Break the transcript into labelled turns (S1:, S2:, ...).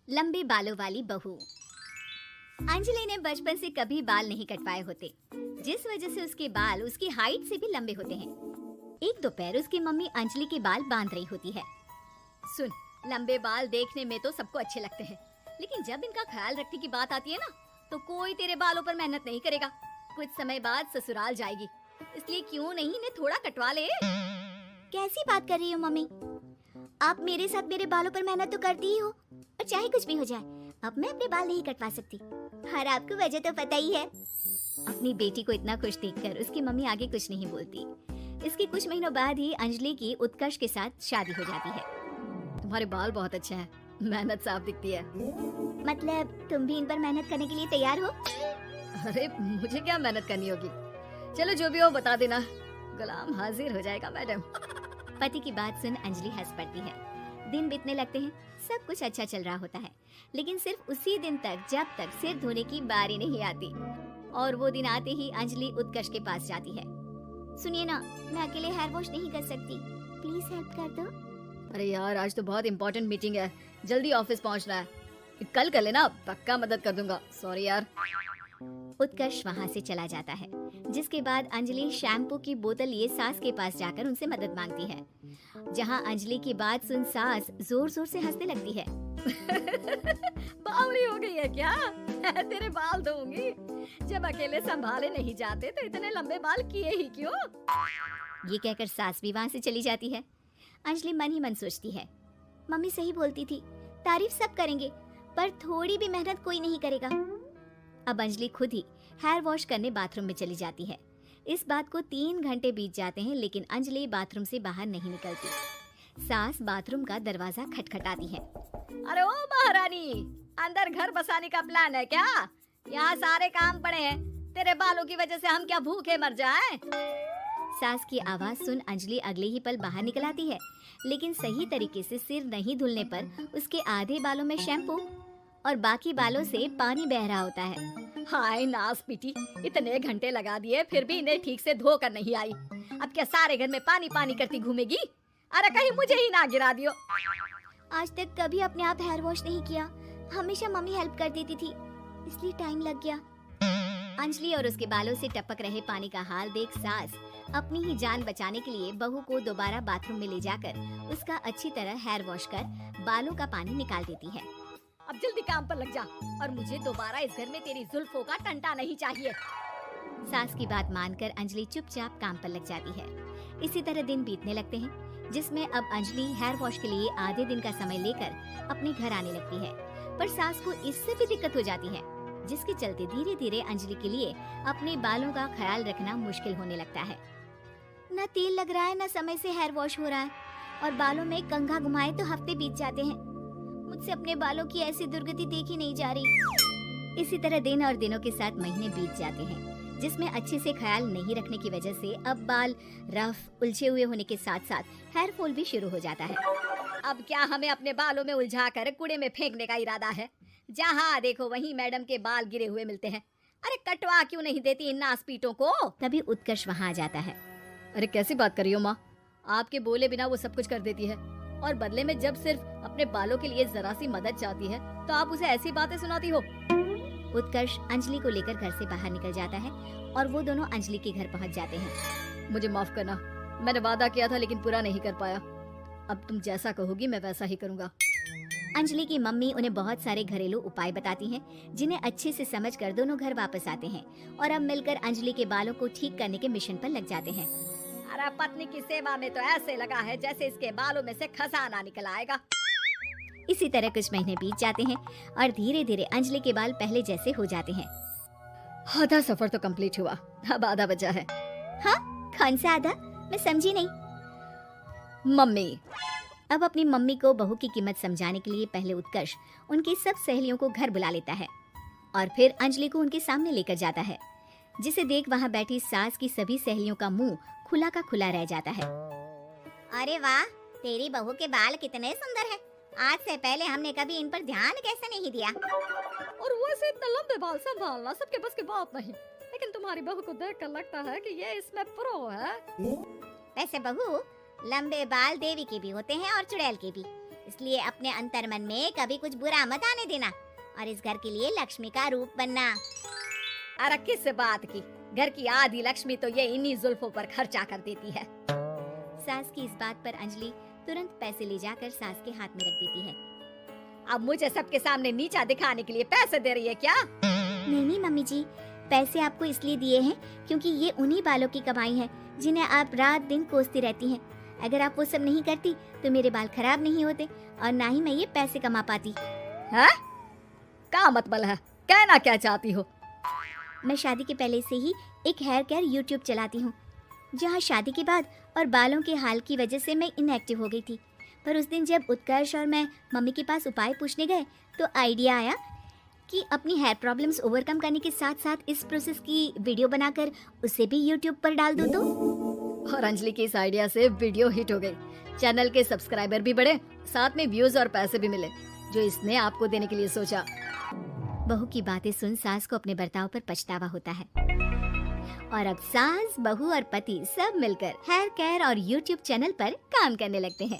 S1: लंबे बालों वाली बहू। अंजलि ने बचपन से कभी बाल नहीं कटवाए होते, जिस वजह से उसके बाल उसकी हाइट से भी लंबे होते हैं। एक दोपहर उसकी मम्मी अंजलि के बाल बांध रही होती है। सुन, लंबे बाल देखने में तो सबको अच्छे लगते हैं, लेकिन जब इनका ख्याल रखने की बात आती है ना, तो कोई तेरे बालों पर मेहनत नहीं करेगा। कुछ समय बाद ससुराल जाएगी, इसलिए क्यों नहीं इन्हें थोड़ा कटवा ले। कैसी बात कर रही हो मम्मी? आप मेरे साथ मेरे बालों पर मेहनत तो करती ही हो, और चाहे कुछ भी हो जाए, अब मैं अपने बाल नहीं कटवा सकती। और आपको वजह तो पता ही है। अपनी बेटी को इतना खुश देखकर उसकी मम्मी आगे कुछ नहीं बोलती। इसके कुछ महीनों बाद ही अंजलि की उत्कर्ष के साथ शादी हो जाती है। तुम्हारे बाल बहुत अच्छे हैं, मेहनत साफ दिखती है। मतलब तुम भी इन पर मेहनत करने के लिए तैयार हो? अरे मुझे क्या मेहनत करनी होगी, चलो जो भी हो बता देना, गुलाम हाजिर हो जाएगा मैडम। पति की बात सुन अंजलि हंस पड़ती है। दिन बीतने लगते हैं, सब कुछ अच्छा चल रहा होता है, लेकिन सिर्फ उसी दिन तक जब तक सिर धोने की बारी नहीं आती। और वो दिन आते ही अंजलि उत्कर्ष के पास जाती है। सुनिए ना, मैं अकेले हेयर वॉश नहीं कर सकती, प्लीज हेल्प कर दो। अरे यार, आज तो बहुत इम्पोर्टेंट मीटिंग है, जल्दी ऑफिस पहुंचना है, कल कर लेना, पक्का मदद कर दूंगा, सॉरी यार। उत्कर्ष वहाँ से चला जाता है, जिसके बाद अंजलि शैम्पू की बोतल लिए सास के पास जाकर उनसे मदद मांगती है। जहाँ अंजलि की बात सुन सास जोर जोर से हंसने लगती है। बावली हो गई है क्या? तेरे बाल धोऊंगी, जब अकेले संभाले नहीं जाते तो इतने लंबे बाल किए ही क्यों? ये कहकर सास भी वहाँ से चली जाती है। अंजलि मन ही मन सोचती है, मम्मी सही बोलती थी, तारीफ सब करेंगे, पर थोड़ी भी मेहनत कोई नहीं करेगा। अब अंजलि खुद ही हेयर वॉश करने बाथरूम में चली जाती है। इस बात को 3 घंटे बीत जाते हैं, लेकिन अंजलि बाथरूम से बाहर नहीं निकलती। सास बाथरूम का दरवाजा खटखटाती है। अरे ओ महारानी, अंदर घर बसाने का प्लान है क्या? यहाँ सारे काम पड़े हैं, तेरे बालों की वजह से हम क्या भूखे मर जाएं? सास की आवाज सुन अंजलि अगले ही पल बाहर निकल आती है, लेकिन सही तरीके से सिर नहीं धुलने पर उसके आधे बालों में शैम्पू और बाकी बालों से पानी बह रहा होता है। हाय नास पीटी, इतने घंटे लगा दिए फिर भी इन्हें ठीक से धो कर नहीं आई। अब क्या सारे घर में पानी पानी करती घूमेगी? अरे कहीं मुझे ही ना गिरा दियो। आज तक कभी अपने आप हेयर वॉश नहीं किया, हमेशा मम्मी हेल्प कर देती थी, इसलिए टाइम लग गया। अंजलि और उसके बालों से टपक रहे पानी का हाल देख सास अपनी ही जान बचाने के लिए बहू को दोबारा बाथरूम में ले जाकर उसका अच्छी तरह हेयर वॉश कर बालों का पानी निकाल देती है। अब जल्दी काम पर लग जा, और मुझे दोबारा इस घर में तेरी जुल्फों का टंटा नहीं चाहिए। सास की बात मानकर अंजलि चुपचाप काम पर लग जाती है। इसी तरह दिन बीतने लगते हैं, जिसमें अब अंजलि हेयर वॉश के लिए आधे दिन का समय लेकर अपने घर आने लगती है, पर सास को इससे भी दिक्कत हो जाती है, जिसके चलते धीरे धीरे अंजलि के लिए अपने बालों का ख्याल रखना मुश्किल होने लगता है। न तेल लग रहा है, न समय से हेयर वॉश हो रहा है, और बालों में कंघा घुमाए तो हफ्ते बीत जाते हैं। मुझसे अपने बालों की ऐसी दुर्गति देखी नहीं जा रही। इसी तरह दिन और दिनों के साथ महीने बीत जाते हैं, जिसमें अच्छे से ख्याल नहीं रखने की वजह से अब बाल रफ उलझे हुए होने के साथ साथ हेयर फॉल भी शुरू हो जाता है। अब क्या हमें अपने बालों में उलझा कर कूड़े में फेंकने का इरादा है? जहाँ देखो वहीं मैडम के बाल गिरे हुए मिलते हैं। अरे कटवा क्यों नहीं देती इन नासपीटों को? तभी उत्कर्ष वहाँ आ जाता है। अरे कैसी बात कर रही हो माँ, आपके बोले बिना वो सब कुछ कर देती है, और बदले में जब सिर्फ अपने बालों के लिए जरा सी मदद चाहती है तो आप उसे ऐसी बातें सुनाती हो। उत्कर्ष अंजलि को लेकर घर से बाहर निकल जाता है और वो दोनों अंजलि के घर पहुंच जाते हैं। मुझे माफ करना, मैंने वादा किया था लेकिन पूरा नहीं कर पाया। अब तुम जैसा कहोगी मैं वैसा ही करूँगा। अंजलि की मम्मी उन्हें बहुत सारे घरेलू उपाय बताती हैं, जिन्हें अच्छे से समझकर दोनों घर वापस आते हैं और अब मिलकर अंजलि के बालों को ठीक करने के मिशन पर लग जाते हैं। अरे पत्नी की सेवा में तो ऐसे लगा है जैसे इसके बालों में से खजाना निकल आएगा। इसी तरह कुछ महीने बीत जाते हैं और धीरे धीरे अंजलि के बाल पहले जैसे हो जाते हैं। आधा सफर तो कंप्लीट हुआ, अब आधा बचा है। हाँ, कौन सा आधा? मैं समझी नहीं। मम्मी। अब अपनी मम्मी को बहू की कीमत समझाने के लिए पहले उत्कर्ष उनकी सब सहेलियों को घर बुला लेता है और फिर अंजलि को उनके सामने लेकर जाता है, जिसे देख वहाँ बैठी सास की सभी सहेलियों का मुंह खुला का खुला रह जाता है। अरे वाह, तेरी बहू के बाल कितने सुंदर हैं। आज से पहले हमने कभी इन पर ध्यान कैसे नहीं दिया। और वैसे इतने लंबे बाल संभालना सबके बस की बात नहीं, लेकिन तुम्हारी बहू को देखकर लगता है कि ये इसमें प्रो है। वैसे बहू, लंबे बाल देवी के भी होते हैं और चुड़ैल के भी। इसलिए अपने अंतर्मन में कभी कुछ बुरा मत आने देना और इस घर के लिए लक्ष्मी का रूप बनना। अरे किस बात की, घर की आधी लक्ष्मी तो ये इन्हीं जुल्फों पर खर्चा कर देती है। सास की इस बात पर अंजलि तुरंत पैसे ले जाकर सास के हाथ में रख देती है। अब मुझे सबके सामने नीचा दिखाने के लिए पैसे दे रही है क्या? नहीं मम्मी जी, पैसे आपको इसलिए दिए हैं क्योंकि ये उन्हीं बालों की कमाई है जिन्हें आप रात दिन कोसती रहती हैं। अगर आप वो सब नहीं करती तो मेरे बाल खराब नहीं होते और ना ही मैं ये पैसे कमा पाती। हाँ? क्या मतलब है? कहना क्या चाहती हो? मैं शादी के पहले से ही एक हेयर केयर यूट्यूब चलाती हूँ, जहाँ शादी के बाद और बालों के हाल की वजह से मैं इनएक्टिव हो गई थी। पर उस दिन जब उत्कर्ष और मैं मम्मी के पास उपाय पूछने गए तो आइडिया आया कि अपनी हेयर प्रॉब्लम्स ओवरकम करने के साथ साथ इस प्रोसेस की वीडियो बनाकर उसे भी यूट्यूब पर डाल दूँ तो। और अंजलि के इस आइडिया से वीडियो हिट हो गई, चैनल के सब्सक्राइबर भी बढ़े, साथ में व्यूज और पैसे भी मिले जो इसने आपको देने के लिए सोचा। बहू की बातें सुन सास को अपने बर्ताव पर पछतावा होता है और अब सास, बहू और पति सब मिलकर हेयर केयर और यूट्यूब चैनल पर काम करने लगते हैं।